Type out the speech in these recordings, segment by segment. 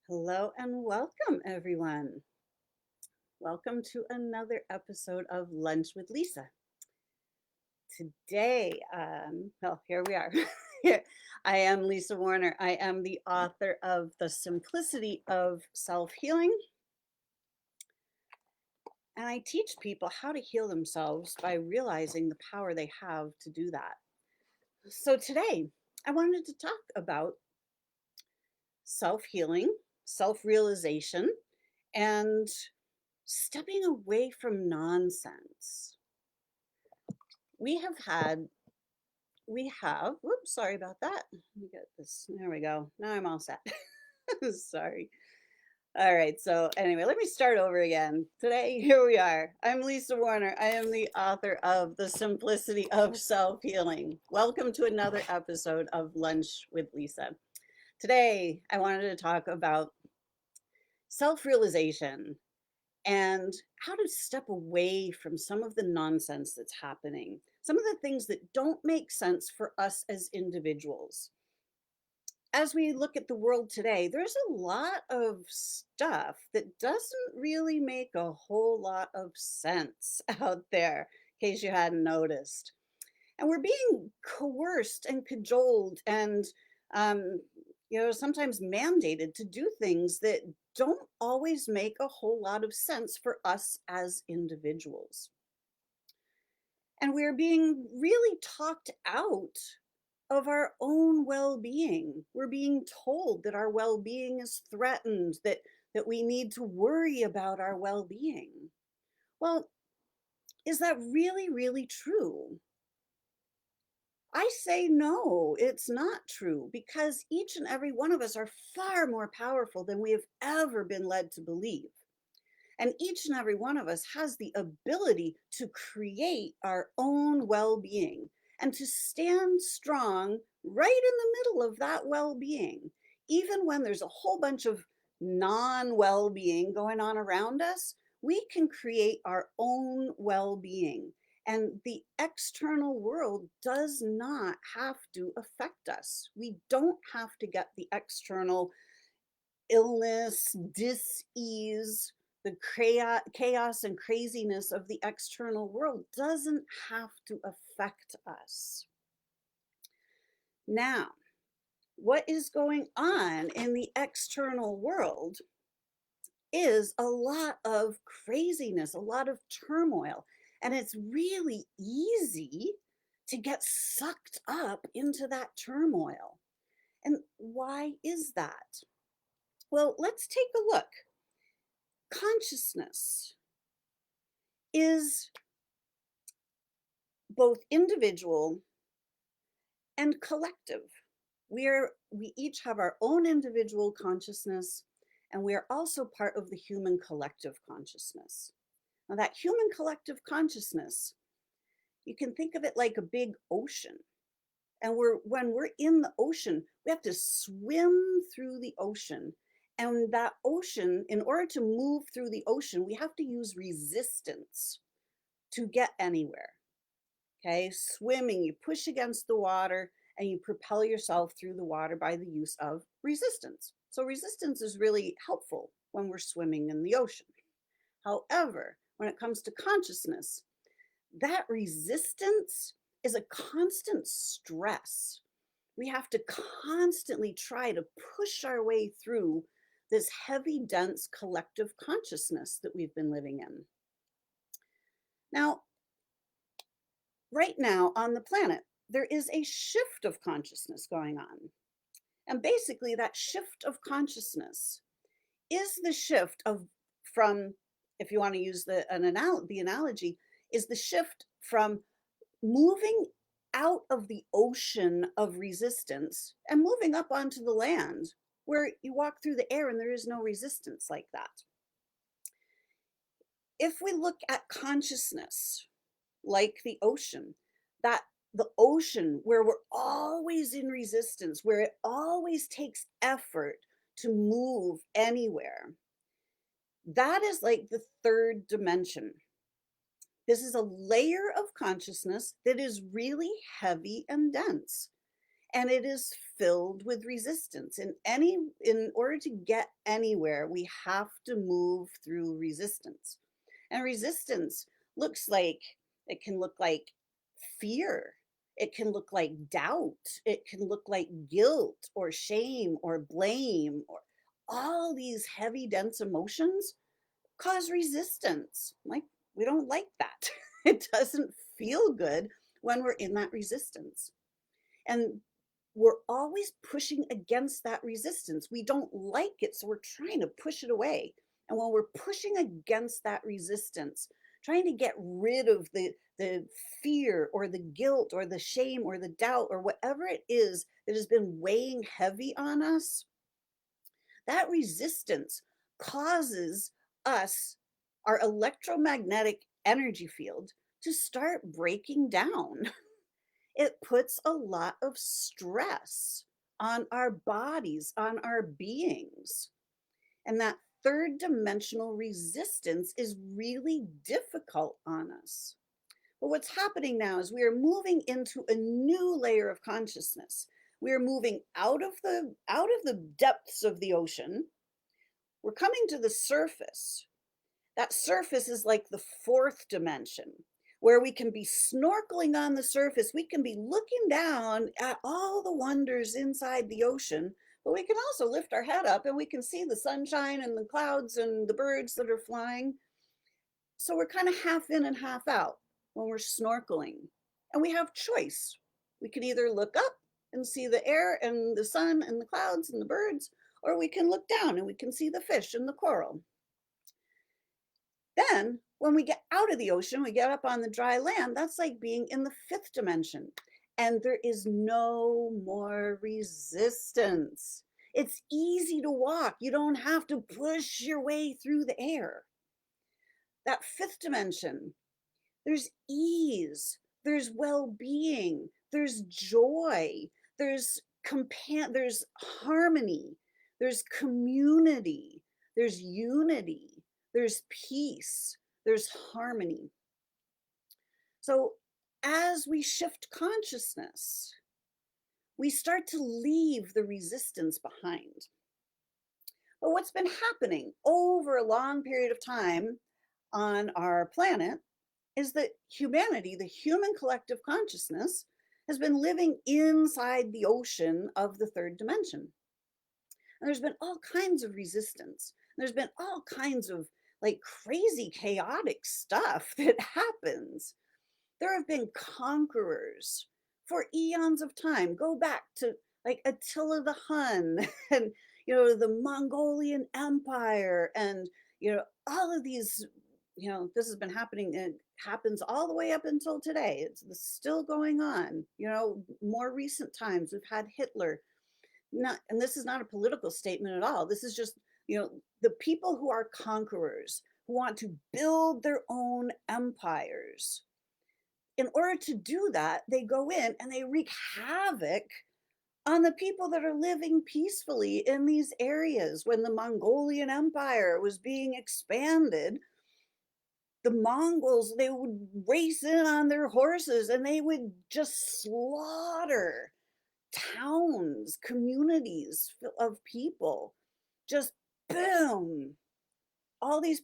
Hello and welcome, everyone. Welcome to another episode of Lunch with Lisa. Today, here we are. Here, I am Lisa Warner. I am the author of The Simplicity of Self Healing, and I teach people how to heal themselves by realizing the power they have to do that. So, today, I wanted to talk about self healing, self realization, and stepping away from nonsense. We have had, whoops, sorry about that. Let me get this. There we go. Now I'm all set. Sorry. All right. So, anyway, let me start over again. Today, here we are. I'm Lisa Warner. I am the author of The Simplicity of Self Healing. Welcome to another episode of Lunch with Lisa. Today, I wanted to talk about self realization and how to step away from some of the nonsense that's happening, some of the things that don't make sense for us as individuals. As we look at the world today, there's a lot of stuff that doesn't really make a whole lot of sense out there, in case you hadn't noticed. And we're being coerced and cajoled and um, sometimes mandated to do things that don't always make a whole lot of sense for us as individuals. And we're being really talked out of our own well-being. We're being told that our well-being is threatened, that we need to worry about our well-being. Well, is that really, really true? I say no, it's not true because each and every one of us are far more powerful than we have ever been led to believe. And each and every one of us has the ability to create our own well being and to stand strong right in the middle of that well being. Even when there's a whole bunch of non well being going on around us, we can create our own well being. And the external world does not have to affect us. We don't have to get the external illness, dis-ease, the chaos and craziness of the external world doesn't have to affect us. Now, what is going on in the external world is a lot of craziness, a lot of turmoil, and it's really easy to get sucked up into that turmoil. And why is that? Well, let's take a look. Consciousness is both individual and collective. We each have our own individual consciousness, and we are also part of the human collective consciousness. Now, that human collective consciousness, you can think of it like a big ocean. And when we're in the ocean, we have to swim through the ocean. And that ocean, in order to move through the ocean, we have to use resistance to get anywhere. Okay, swimming, you push against the water and you propel yourself through the water by the use of resistance. So, resistance is really helpful when we're swimming in the ocean. However, when it comes to consciousness, that resistance is a constant stress. We have to constantly try to push our way through this heavy, dense collective consciousness that we've been living in. Now, right now on the planet, there is a shift of consciousness going on. And basically, that shift of consciousness is the shift of from, if you want to use the analogy, is the shift from moving out of the ocean of resistance and moving up onto the land where you walk through the air and there is no resistance like that. If we look at consciousness like the ocean, that the ocean where we're always in resistance, where it always takes effort to move anywhere, that is like the third dimension. This is a layer of consciousness that is really heavy and dense. And it is filled with resistance. In order to get anywhere, we have to move through resistance. And resistance looks like it can look like fear. It can look like doubt. It can look like guilt or shame or blame or all these heavy, dense emotions cause resistance. Like, we don't like that. It doesn't feel good when we're in that resistance. And we're always pushing against that resistance. We don't like it, so we're trying to push it away. And when we're pushing against that resistance, trying to get rid of the fear or the guilt or the shame or the doubt or whatever it is that has been weighing heavy on us, that resistance causes us, our electromagnetic energy field, to start breaking down. It puts a lot of stress on our bodies, on our beings. And that third dimensional resistance is really difficult on us. But what's happening now is we are moving into a new layer of consciousness. We are moving out of the depths of the ocean. We're coming to the surface. That surface is like the fourth dimension, where we can be snorkeling on the surface. We can be looking down at all the wonders inside the ocean, but we can also lift our head up and we can see the sunshine and the clouds and the birds that are flying. So we're kind of half in and half out when we're snorkeling. And we have choice. We can either look up and see the air and the sun and the clouds and the birds, or we can look down and we can see the fish and the coral. Then, when we get out of the ocean, we get up on the dry land, that's like being in the fifth dimension. And there is no more resistance. It's easy to walk. You don't have to push your way through the air. That fifth dimension, there's ease, there's well-being, there's joy, there's harmony, there's community, there's unity, there's peace, there's harmony. So as we shift consciousness, we start to leave the resistance behind. But what's been happening over a long period of time on our planet is that humanity, the human collective consciousness, has been living inside the ocean of the third dimension. And there's been all kinds of resistance. There's been all kinds of like crazy, chaotic stuff that happens. There have been conquerors for eons of time. Go back to like Attila the Hun and, the Mongolian Empire and, all of these, this has been happening and happens all the way up until today. It's still going on. More recent times, we've had Hitler. And this is not a political statement at all. This is just, the people who are conquerors, who want to build their own empires. In order to do that, they go in and they wreak havoc on the people that are living peacefully in these areas. When the Mongolian Empire was being expanded, the Mongols, they would race in on their horses and they would just slaughter towns, communities of people. Just boom. All these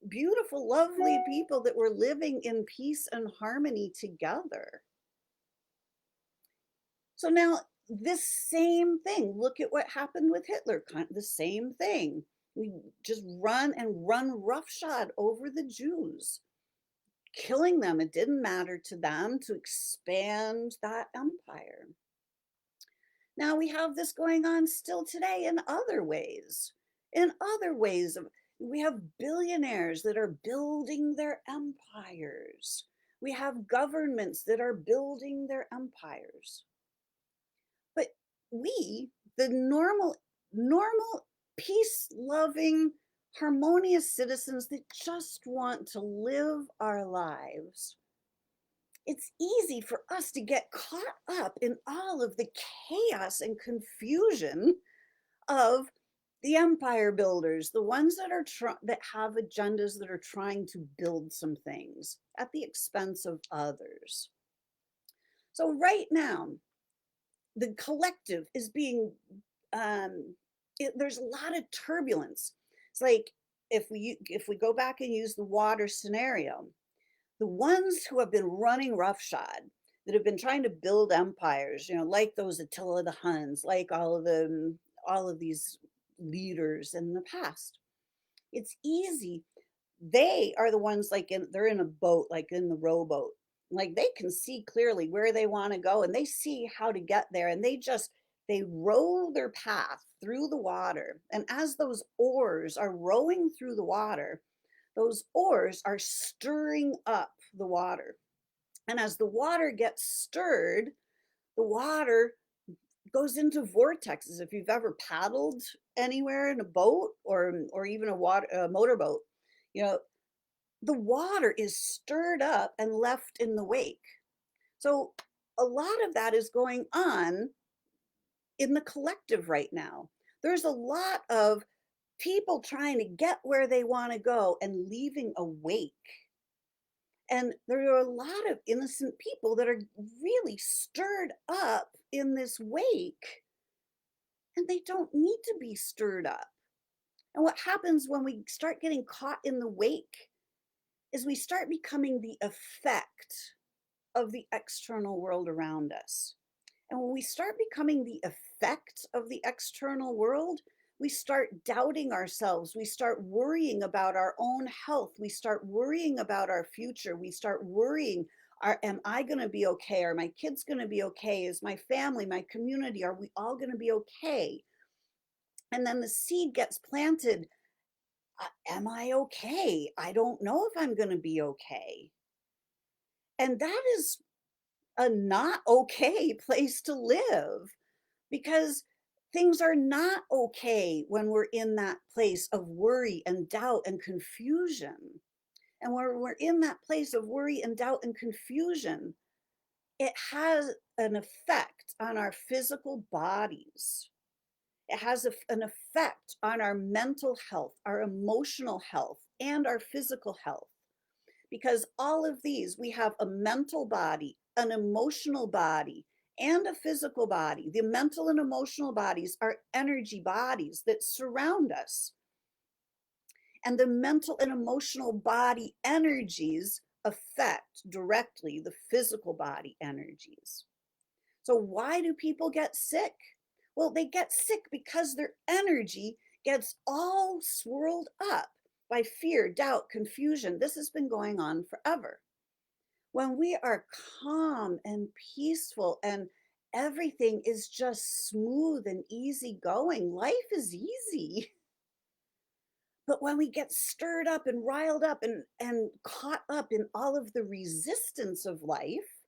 beautiful, lovely people that were living in peace and harmony together. So now this same thing, look at what happened with Hitler, the same thing. We just run roughshod over the Jews, killing them. It didn't matter to them to expand that empire. Now we have this going on still today in other ways. We have billionaires that are building their empires. We have governments that are building their empires. But we, the normal, peace-loving, harmonious citizens that just want to live our lives, it's easy for us to get caught up in all of the chaos and confusion of the empire builders, the ones that have agendas that are trying to build some things at the expense of others. So right now, the collective is being there's a lot of turbulence. It's like if we go back and use the water scenario, the ones who have been running roughshod, that have been trying to build empires, like those Attila the Huns, like all of these leaders in the past. It's easy. They are the ones they're in a boat, like in the rowboat. Like they can see clearly where they want to go and they see how to get there and they row their path through the water. And as those oars are rowing through the water, those oars are stirring up the water. And as the water gets stirred, the water goes into vortexes. If you've ever paddled anywhere in a boat or even a motorboat, you know, the water is stirred up and left in the wake. So a lot of that is going on in the collective right now. There's a lot of people trying to get where they want to go and leaving a wake. And there are a lot of innocent people that are really stirred up in this wake, and they don't need to be stirred up. And what happens when we start getting caught in the wake is we start becoming the effect of the external world around us. And when we start becoming the effect of the external world, we start doubting ourselves. We start worrying about our own health. We start worrying about our future. We start worrying, am I going to be okay? Are my kids going to be okay? Is my family, my community, are we all going to be okay? And then the seed gets planted. Am I okay? I don't know if I'm going to be okay. And that is a not okay place to live, because things are not okay when we're in that place of worry and doubt and confusion. And when we're in that place of worry and doubt and confusion, it has an effect on our physical bodies. It has an effect on our mental health, our emotional health, and our physical health. Because all of these, we have a mental body, an emotional body, and a physical body. The mental and emotional bodies are energy bodies that surround us. And the mental and emotional body energies affect directly the physical body energies. So why do people get sick? Well, they get sick because their energy gets all swirled up by fear, doubt, confusion. This has been going on forever. When we are calm and peaceful and everything is just smooth and easy going, life is easy. But when we get stirred up and riled up and caught up in all of the resistance of life,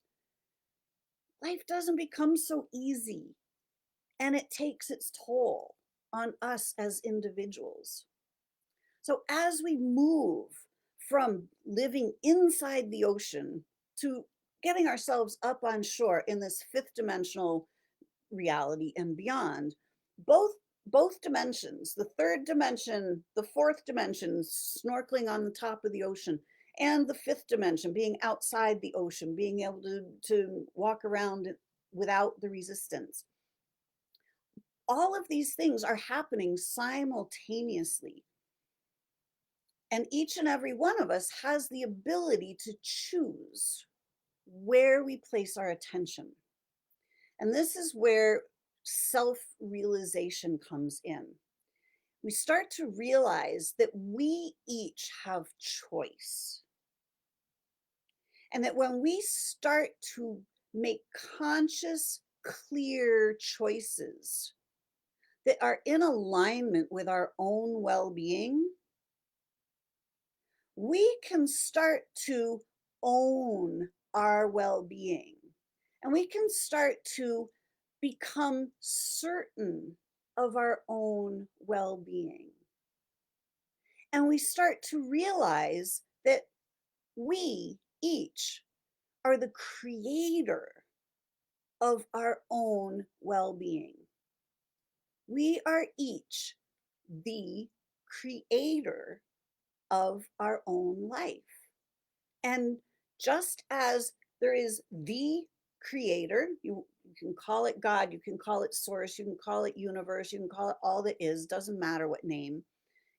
life doesn't become so easy. And it takes its toll on us as individuals. So as we move from living inside the ocean to getting ourselves up on shore in this fifth dimensional reality and beyond, both both dimensions, the third dimension, the fourth dimension, snorkeling on the top of the ocean, and the fifth dimension, being outside the ocean, being able to walk around without the resistance. All of these things are happening simultaneously. And each and every one of us has the ability to choose where we place our attention. And this is where self-realization comes in. We start to realize that we each have choice. And that when we start to make conscious, clear choices that are in alignment with our own well-being, we can start to own our well-being, and we can start to become certain of our own well-being. And we start to realize that we each are the creator of our own well-being. We are each the creator of our own life. And just as there is the creator, You can call it God, you can call it source, you can call it universe, you can call it all that is, doesn't matter what name.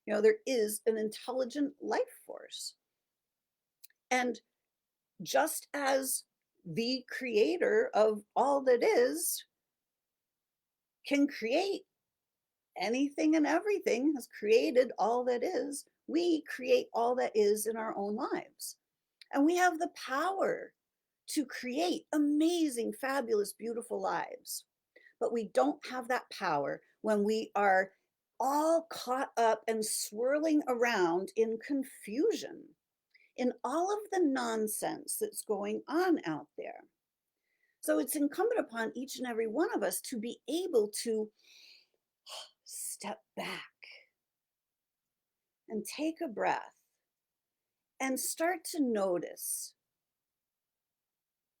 There is an intelligent life force. And just as the creator of all that is can create anything and everything, has created all that is, we create all that is in our own lives. And we have the power to create amazing, fabulous, beautiful lives. But we don't have that power when we are all caught up and swirling around in confusion, in all of the nonsense that's going on out there. So it's incumbent upon each and every one of us to be able to step back and take a breath and start to notice,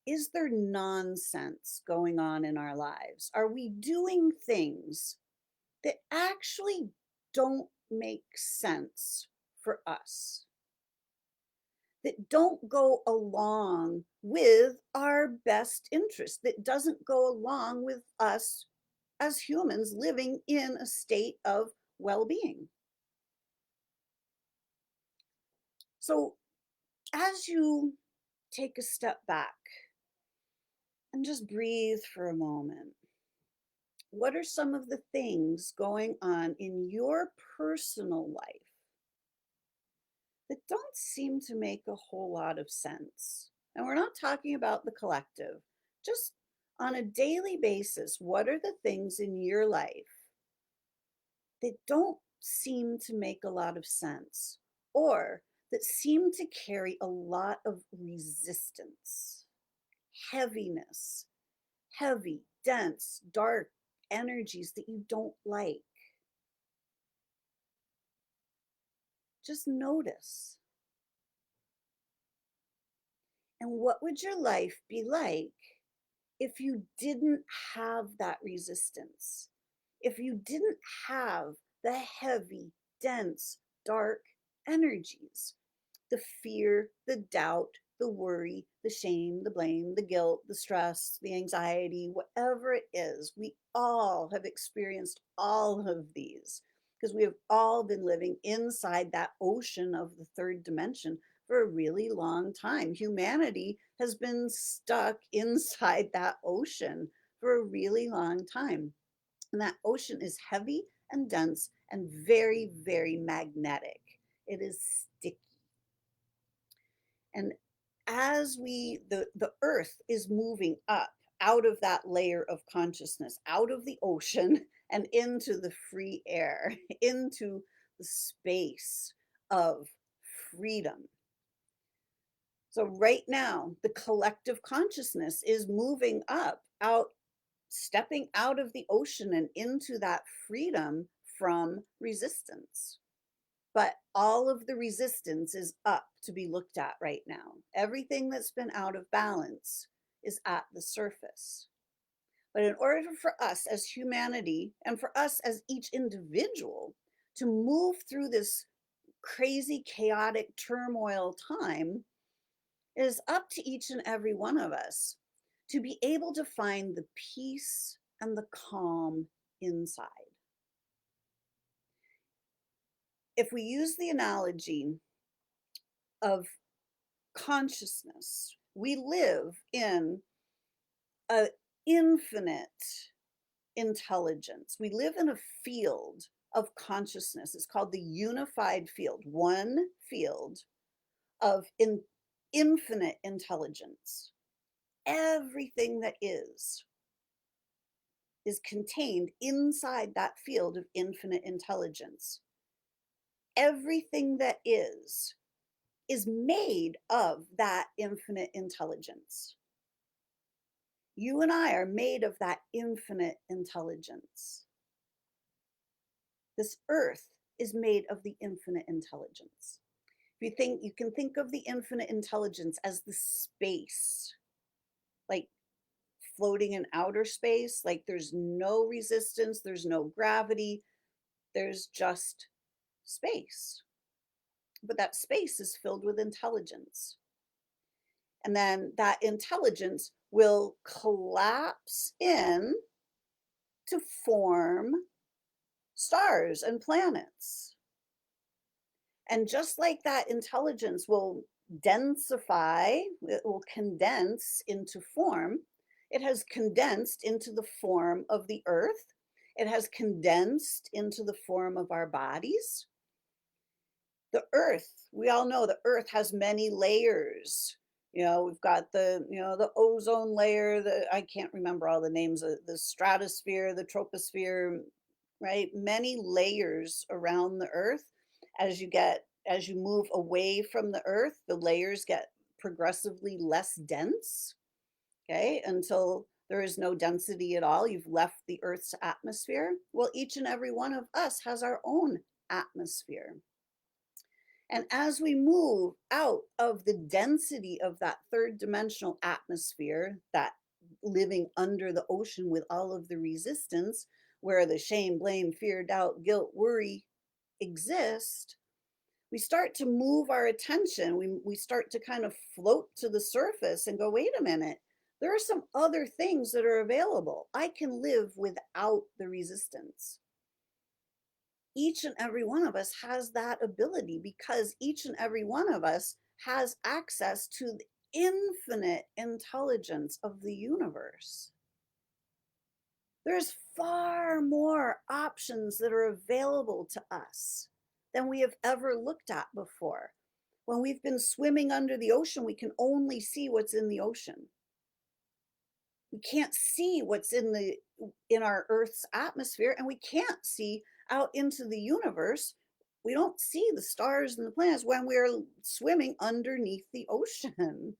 is there nonsense going on in our lives? Are we doing things that actually don't make sense for us, that don't go along with our best interest, that doesn't go along with us as humans living in a state of well-being? So as you take a step back and just breathe for a moment, what are some of the things going on in your personal life that don't seem to make a whole lot of sense? And we're not talking about the collective, just on a daily basis, what are the things in your life that don't seem to make a lot of sense, or that seem to carry a lot of resistance, heaviness, heavy, dense, dark energies that you don't like? Just notice. And what would your life be like if you didn't have that resistance? If you didn't have the heavy, dense, dark energies, the fear, the doubt, the worry, the shame, the blame, the guilt, the stress, the anxiety, whatever it is, we all have experienced all of these because we have all been living inside that ocean of the third dimension for a really long time. Humanity has been stuck inside that ocean for a really long time. And that ocean is heavy and dense and very, very magnetic. It is sticky. And as the earth is moving up out of that layer of consciousness, out of the ocean and into the free air, into the space of freedom. So right now, the collective consciousness is moving up, out, stepping out of the ocean and into that freedom from resistance. But all of the resistance is up to be looked at right now. Everything that's been out of balance is at the surface. But in order for us as humanity and for us as each individual to move through this crazy, chaotic turmoil time, it is up to each and every one of us to be able to find the peace and the calm inside. If we use the analogy of consciousness, we live in an infinite intelligence. We live in a field of consciousness. It's called the unified field, one field of infinite intelligence. Everything that is contained inside that field of infinite intelligence. Everything that is made of that infinite intelligence. You and I are made of that infinite intelligence. This earth is made of the infinite intelligence. If you think, you can think of the infinite intelligence as the space, like floating in outer space, like there's no resistance, there's no gravity, there's just space. But that space is filled with intelligence. And then that intelligence will collapse in to form stars and planets. And just like that intelligence will densify, it will condense into form, it has condensed into the form of the earth. It has condensed into the form of our bodies. The earth, we all know the earth has many layers. We've got the ozone layer, I can't remember all the names of the stratosphere, the troposphere, right? Many layers around the earth. As you move away from the earth, the layers get progressively less dense, okay, until there is no density at all. You've left the earth's atmosphere. Well, each and every one of us has our own atmosphere. And as we move out of the density of that third dimensional atmosphere, that living under the ocean with all of the resistance, where the shame, blame, fear, doubt, guilt, worry exist, we start to move our attention. We start to kind of float to the surface and go, wait a minute, there are some other things that are available. I can live without the resistance. Each and every one of us has that ability because each and every one of us has access to the infinite intelligence of the universe. There's far more options that are available to us than we have ever looked at before. When we've been swimming under the ocean, we can only see what's in the ocean. We can't see what's in our Earth's atmosphere, and we can't see out into the universe. We don't see the stars and the planets when we're swimming underneath the ocean.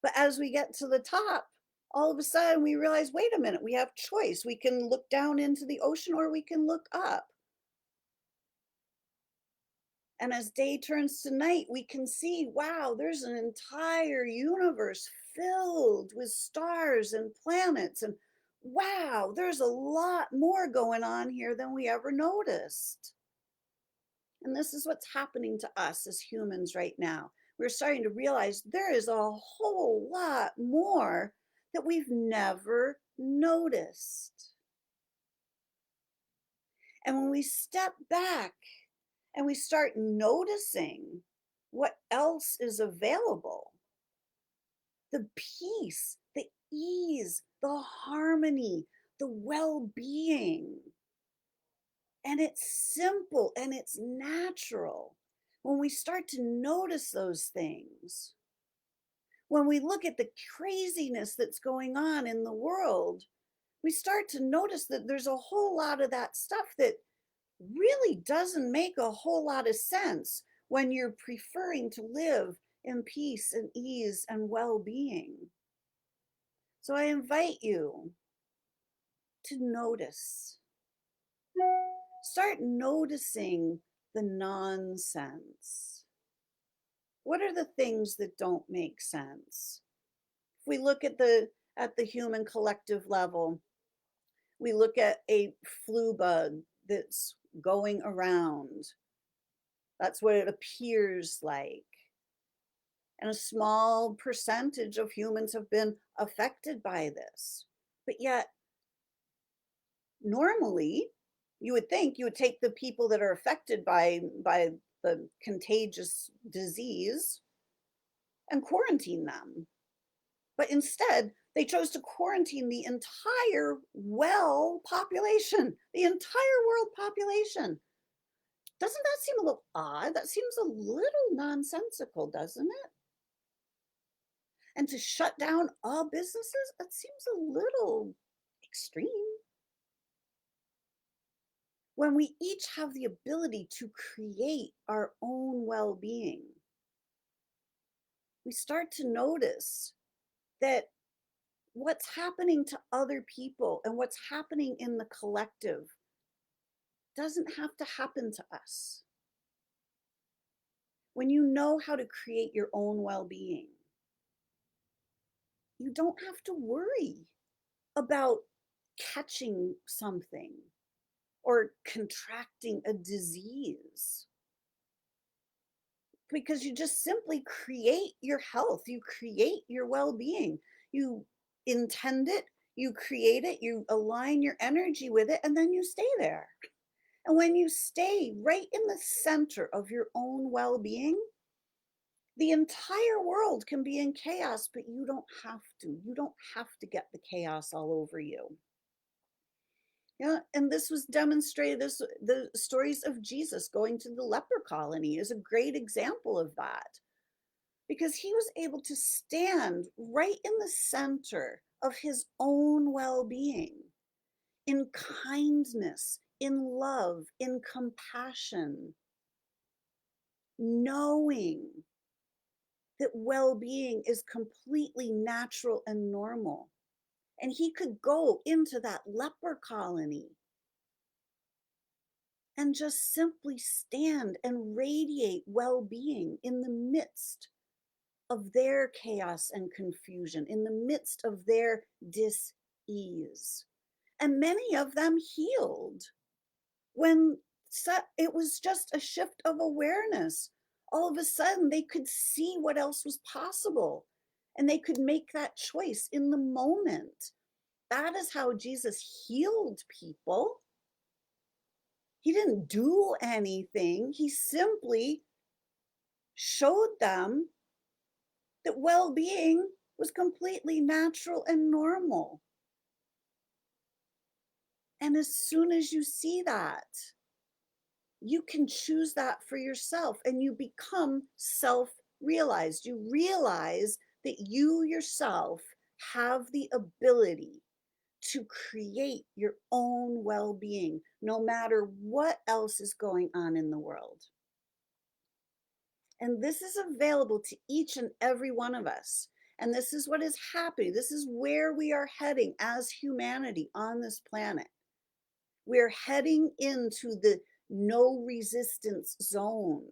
But as we get to the top, all of a sudden we realize, wait a minute, we have choice. We can look down into the ocean or we can look up. And as day turns to night, we can see, wow, there's an entire universe filled with stars and planets. And wow, there's a lot more going on here than we ever noticed. And this is what's happening to us as humans right now. We're starting to realize there is a whole lot more that we've never noticed. And when we step back and we start noticing what else is available, the peace, the ease, the harmony, the well-being, and it's simple and it's natural. When we start to notice those things, when we look at the craziness that's going on in the world, we start to notice that there's a whole lot of that stuff that really doesn't make a whole lot of sense when you're preferring to live in peace and ease and well-being. So I invite you to notice. Start noticing the nonsense. What are the things that don't make sense? If we look at the human collective level, we look at a flu bug that's going around. That's what it appears like. And a small percentage of humans have been affected by this. But yet, normally, you would think you would take the people that are affected by the contagious disease and quarantine them. But instead, they chose to quarantine the entire population, the entire world population. Doesn't that seem a little odd? That seems a little nonsensical, doesn't it? And to shut down all businesses, that seems a little extreme. When we each have the ability to create our own well-being, we start to notice that what's happening to other people and what's happening in the collective doesn't have to happen to us. When you know how to create your own well-being, you don't have to worry about catching something or contracting a disease. because you just simply create your health, you create your well-being. You intend it, you create it, you align your energy with it, and then you stay there. And when you stay right in the center of your own well-being, the entire world can be in chaos, but you don't have to. You don't have to get the chaos all over you. Yeah, and this was demonstrated. The stories of Jesus going to the leper colony is a great example of that, because he was able to stand right in the center of his own well-being, in kindness, in love, in compassion, knowing that well-being is completely natural and normal. And he could go into that leper colony and just simply stand and radiate well-being in the midst of their chaos and confusion, in the midst of their dis-ease. And many of them healed when it was just a shift of awareness. All of a sudden, they could see what else was possible, and they could make that choice in the moment. That is how Jesus healed people. He didn't do anything. He simply showed them that well-being was completely natural and normal. And as soon as you see that, you can choose that for yourself, and you become self-realized. You realize that you yourself have the ability to create your own well-being, no matter what else is going on in the world. And this is available to each and every one of us. And this is what is happening. This is where we are heading as humanity on this planet. We're heading into the no resistance zone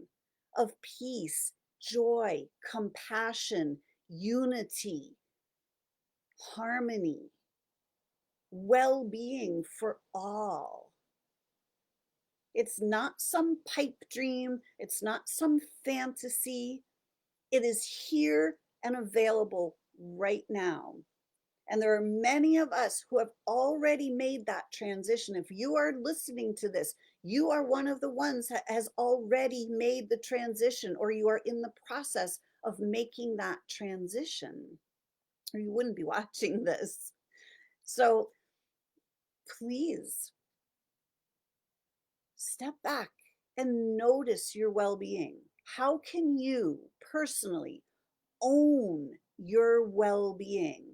of peace, joy, compassion, unity, harmony, well-being for all. It's not some pipe dream. It's not some fantasy. It is here and available right now. And there are many of us who have already made that transition. If you are listening to this, you are one of the ones that has already made the transition, or you are in the process of making that transition, or you wouldn't be watching this. So please step back and notice your well-being. How can you personally own your well-being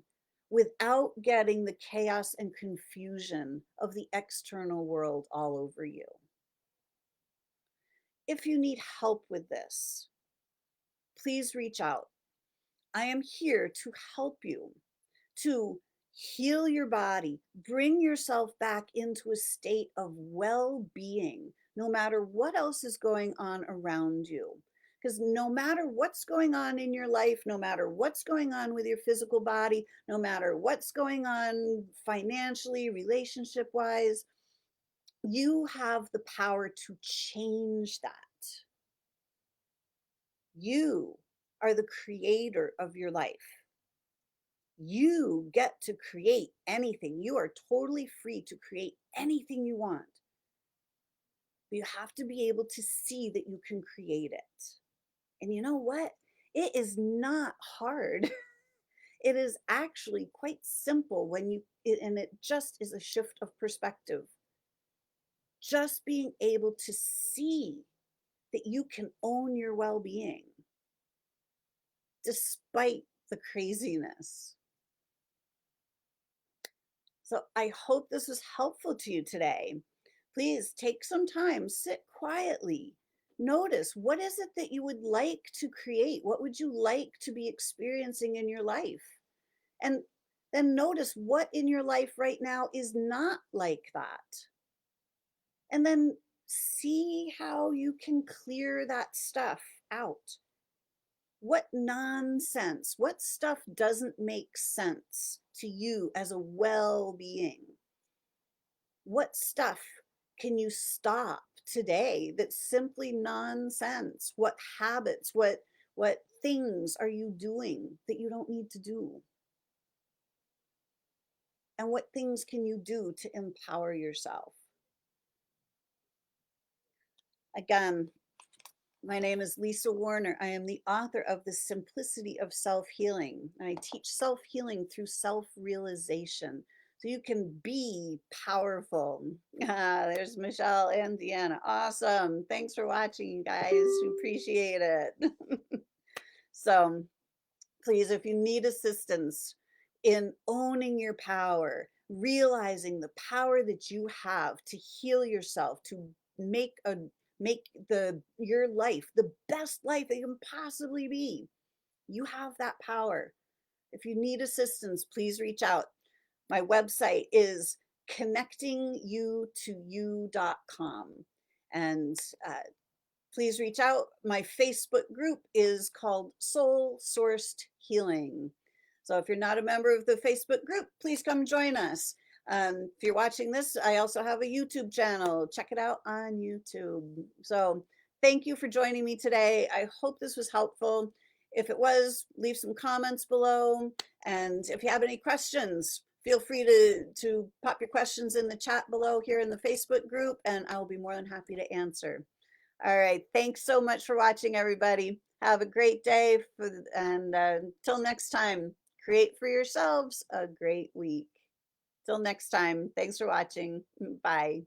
without getting the chaos and confusion of the external world all over you? If you need help with this, please reach out. I am here to help you to heal your body, bring yourself back into a state of well-being, no matter what else is going on around you. Because no matter what's going on in your life, no matter what's going on with your physical body, no matter what's going on financially, relationship-wise, you have the power to change that. You are the creator of your life. You get to create anything. You are totally free to create anything you want. But you have to be able to see that you can create it. And you know what? It is not hard. It is actually quite simple and it just is a shift of perspective. Just being able to see that you can own your well-being despite the craziness. So I hope this was helpful to you today. Please take some time, sit quietly. Notice, what is it that you would like to create? What would you like to be experiencing in your life? And then notice what in your life right now is not like that. And then see how you can clear that stuff out. What nonsense, what stuff doesn't make sense to you as a well-being? What stuff can you stop today that's simply nonsense? What habits, what things are you doing that you don't need to do? And what things can you do to empower yourself? Again, my name is Lisa Warner. I am the author of The Simplicity of Self-Healing. And I teach self-healing through self-realization. So you can be powerful. There's Michelle and Deanna. Awesome. Thanks for watching, you guys. We appreciate it. So please, if you need assistance in owning your power, realizing the power that you have to heal yourself, to make a make the your life the best life it can possibly be. You have that power. If you need assistance, please reach out. My website is connectingyoutoyou.com. And please reach out. My Facebook group is called Soul Sourced Healing. So if you're not a member of the Facebook group, please come join us. If you're watching this, I also have a YouTube channel. Check it out on YouTube. So thank you for joining me today. I hope this was helpful. If it was, leave some comments below. And if you have any questions, feel free to pop your questions in the chat below here in the Facebook group, and I'll be more than happy to answer. All right. Thanks so much for watching, everybody. Have a great day. And until next time, create for yourselves a great week. Till next time. Thanks for watching. Bye.